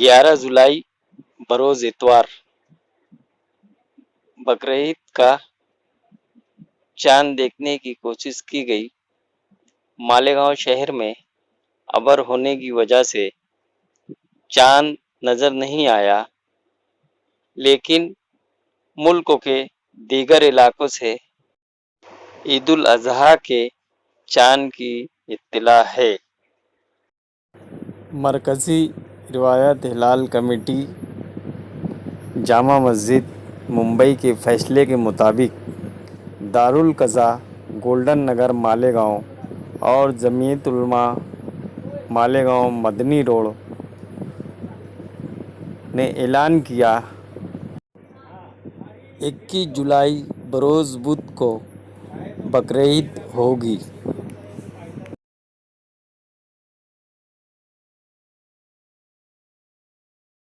11 जुलाई बरोज इतवार बकरीद का चांद देखने की कोशिश की गई। मालेगांव शहर में अबर होने की वजह से चांद नजर नहीं आया, लेकिन मुल्क के दीगर इलाकों से ईद उल अजहा के चांद की इत्तला है। मरकज़ी रिवायत हिलाल कमेटी जामा मस्जिद मुंबई के फैसले के मुताबिक दारुल क़ज़ा गोल्डन नगर मालेगांव और जमीयत उलमा मालेगांव मदनी रोड ने ऐलान किया 21 जुलाई बरोज़ बुध को बकरीद होगी।